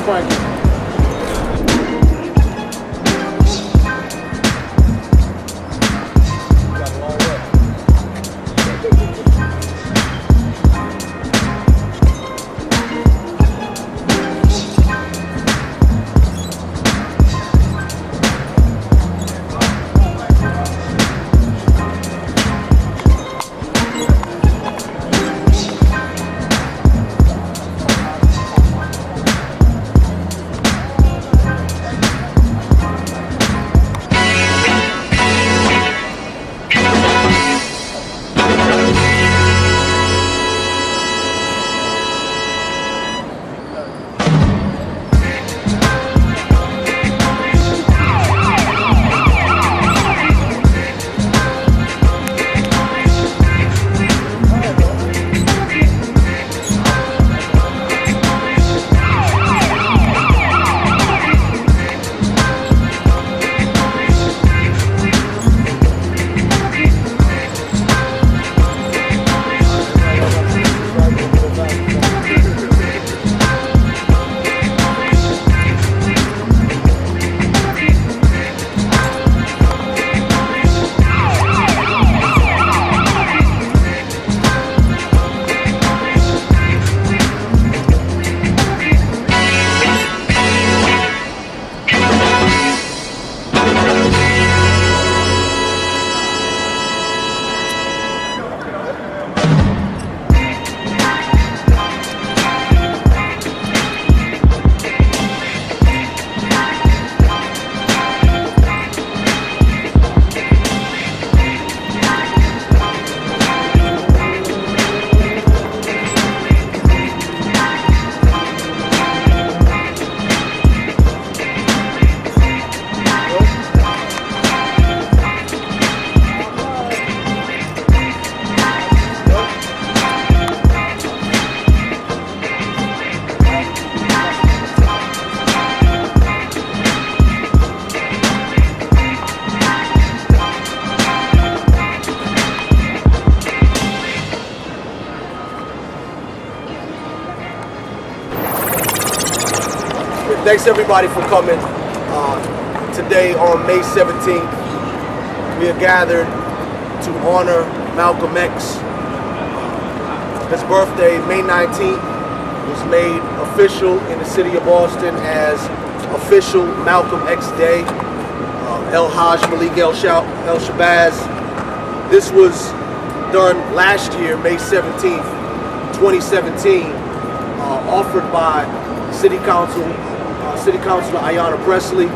Frankie. Thanks everybody for coming. Today on May 17th, we are gathered to honor Malcolm X. His birthday, May 19th, was made official in the city of Boston as official Malcolm X Day. El Hajj Malik El Shabazz. This was done last year, May 17th, 2017, offered by City Councilor Ayanna Pressley,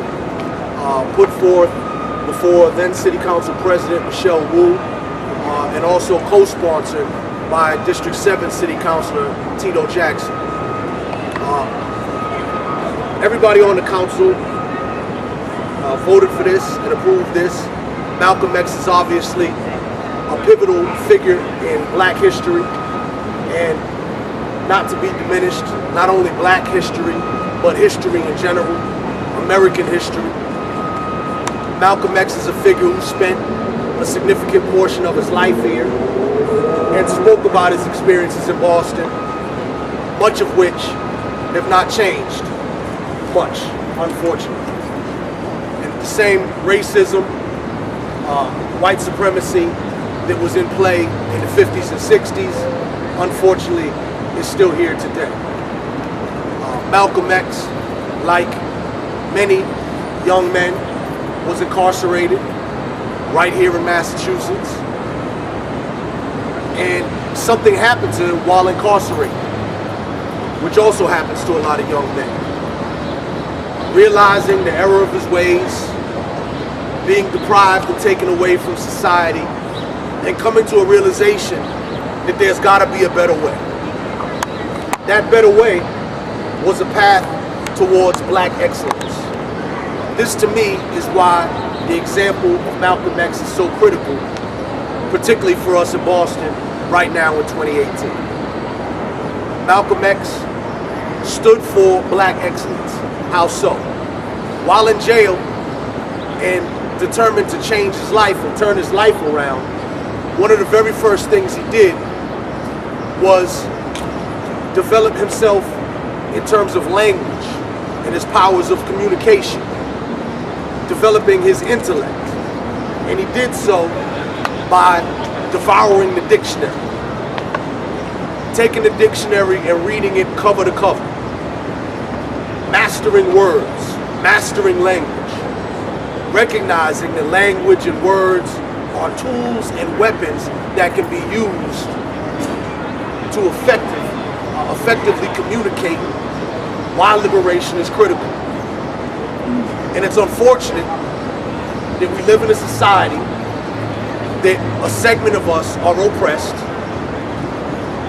put forth before then City Council President Michelle Wu, and also co-sponsored by District 7 City Councilor Tito Jackson. Everybody on the council voted for this and approved this. Malcolm X is obviously a pivotal figure in Black history, and not to be diminished, not only Black history, but history in general, American history. Malcolm X is a figure who spent a significant portion of his life here and spoke about his experiences in Boston, much of which have not changed much, unfortunately. And the same racism, white supremacy that was in play in the 50s and 60s, unfortunately, is still here today. Malcolm X, like many young men, was incarcerated right here in Massachusetts. And something happened to him while incarcerated, which also happens to a lot of young men. Realizing the error of his ways, being deprived and taken away from society, and coming to a realization that there's got to be a better way. That better way was a path towards Black excellence. This, to me, is why the example of Malcolm X is so critical, particularly for us in Boston right now in 2018. Malcolm X stood for Black excellence. How so? While in jail and determined to change his life and turn his life around, one of the very first things he did was develop himself in terms of language and his powers of communication, developing his intellect. And he did so by devouring the dictionary, taking the dictionary and reading it cover to cover, mastering words, mastering language, recognizing that language and words are tools and weapons that can be used to effectively communicate why liberation is critical. And it's unfortunate that we live in a society that a segment of us are oppressed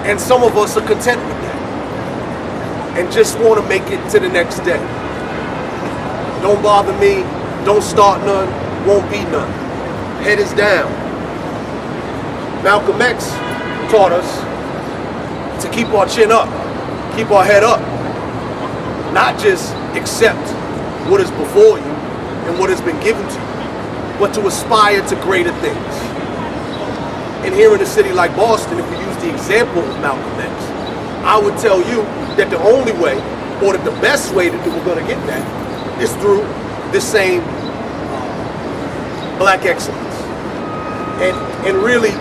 and some of us are content with that and just want to make it to the next day. Don't bother me, don't start none, won't be none. Head is down. Malcolm X taught us to keep our chin up, keep our head up, not just accept what is before you and what has been given to you, but to aspire to greater things. And here in a city like Boston, if we use the example of Malcolm X, I would tell you that the only way, or that the best way that we're going to get that, is through this same black excellence. And really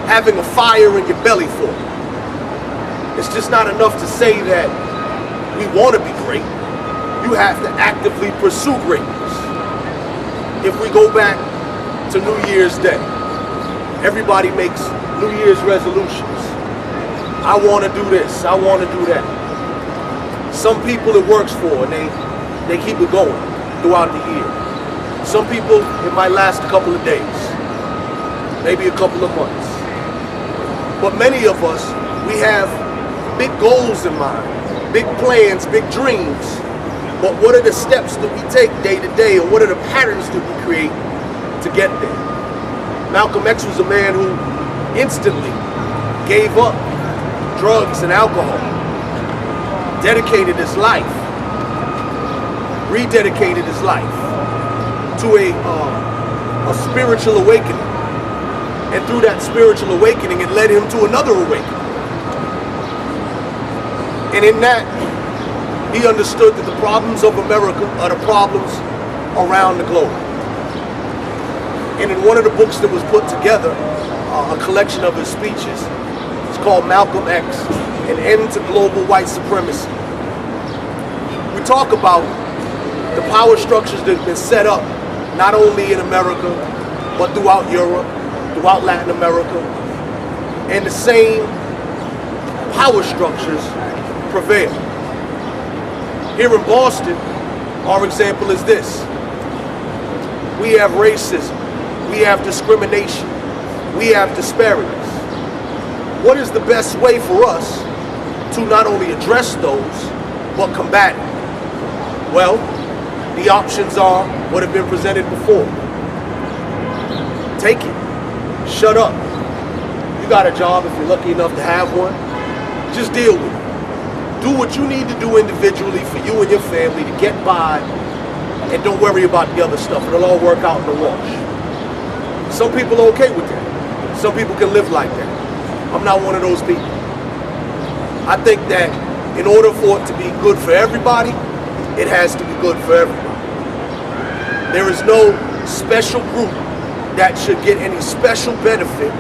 having a fire in your belly for it. It's just not enough to say that we want to be great. You have to actively pursue greatness. If we go back to New Year's Day, everybody makes New Year's resolutions. I want to do this, I want to do that. Some people it works for and they keep it going throughout the year. Some people it might last a couple of days, maybe a couple of months. But many of us, we have big goals in mind, big plans, big dreams. But what are the steps that we take day to day, or what are the patterns that we create to get there? Malcolm X was a man who instantly gave up drugs and alcohol, dedicated his life, rededicated his life to a spiritual awakening. And through that spiritual awakening, it led him to another awakening. And in that, he understood that the problems of America are the problems around the globe. And in one of the books that was put together, a collection of his speeches, it's called Malcolm X, An End to Global White Supremacy. We talk about the power structures that have been set up, not only in America, but throughout Europe, throughout Latin America, and the same power structures prevail. Here in Boston, our example is this. We have racism, we have discrimination, we have disparities. What is the best way for us to not only address those, but combat it? Well, the options are what have been presented before. Take it. Shut up. You got a job if you're lucky enough to have one. Just deal with it. Do what you need to do individually for you and your family to get by, and don't worry about the other stuff. It'll all work out in the wash. Some people are okay with that. Some people can live like that. I'm not one of those people. I think that in order for it to be good for everybody, it has to be good for everybody. There is no special group that should get any special benefit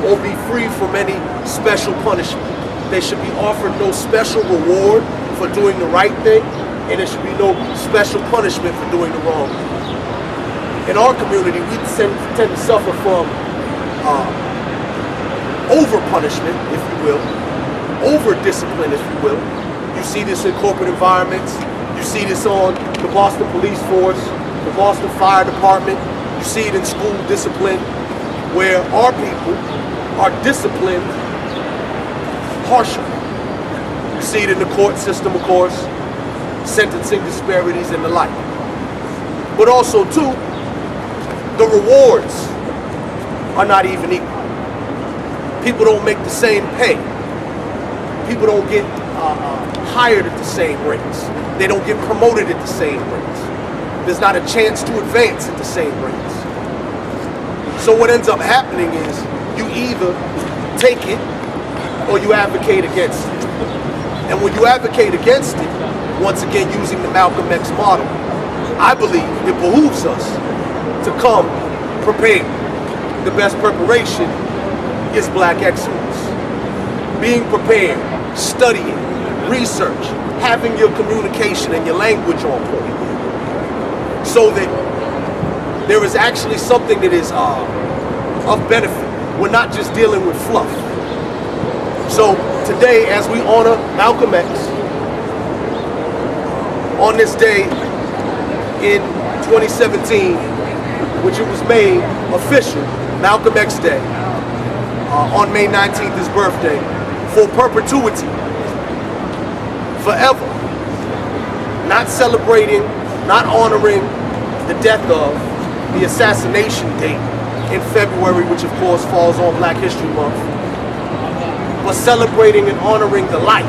or be free from any special punishment. They should be offered no special reward for doing the right thing, and there should be no special punishment for doing the wrong thing. In our community, we tend to suffer from over-punishment, if you will, over-discipline, if you will. You see this in corporate environments. You see this on the Boston Police Force, the Boston Fire Department. You see it in school discipline, where our people are disciplined harshly. You see it in the court system, of course, sentencing disparities and the like. But also, too, the rewards are not even equal. People don't make the same pay. People don't get hired at the same rates. They don't get promoted at the same rates. There's not a chance to advance at the same rates. So what ends up happening is you either take it or you advocate against it. And when you advocate against it, once again using the Malcolm X model, I believe it behooves us to come prepared. The best preparation is black excellence. Being prepared, studying, research, having your communication and your language on point, so that there is actually something that is of benefit. We're not just dealing with fluff. So today, as we honor Malcolm X, on this day in 2017, which it was made official, Malcolm X Day, on May 19th, his birthday, for perpetuity, forever, not celebrating, not honoring the death of, the assassination date in February, which of course falls on Black History Month, but celebrating and honoring the life,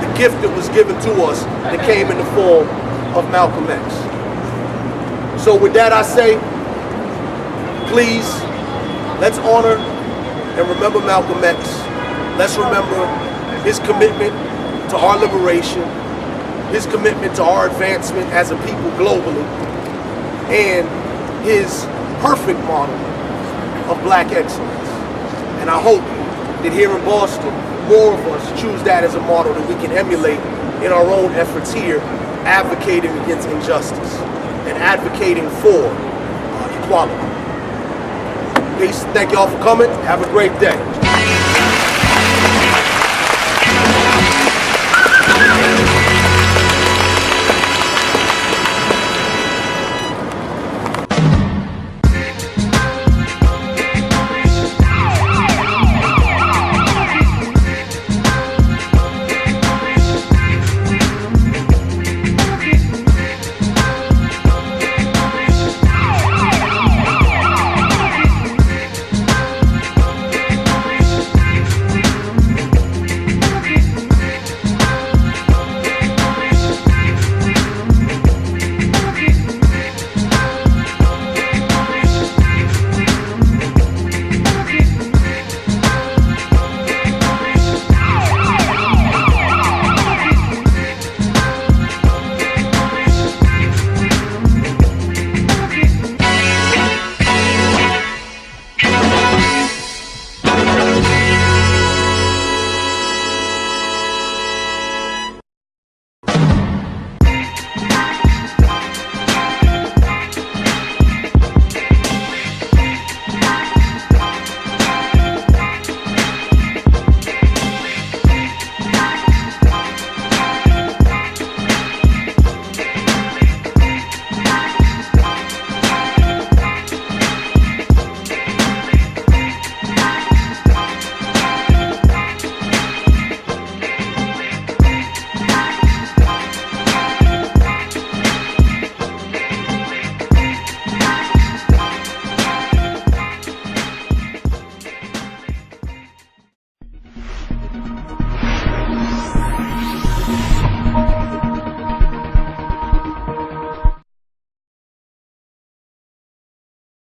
the gift that was given to us that came in the form of Malcolm X. So with that I say, please, let's honor and remember Malcolm X. Let's remember his commitment to our liberation, his commitment to our advancement as a people globally, and his perfect model of black excellence. And I hope that here in Boston, more of us choose that as a model that we can emulate in our own efforts here, advocating against injustice and advocating for equality. Peace. Thank y'all for coming. Have a great day.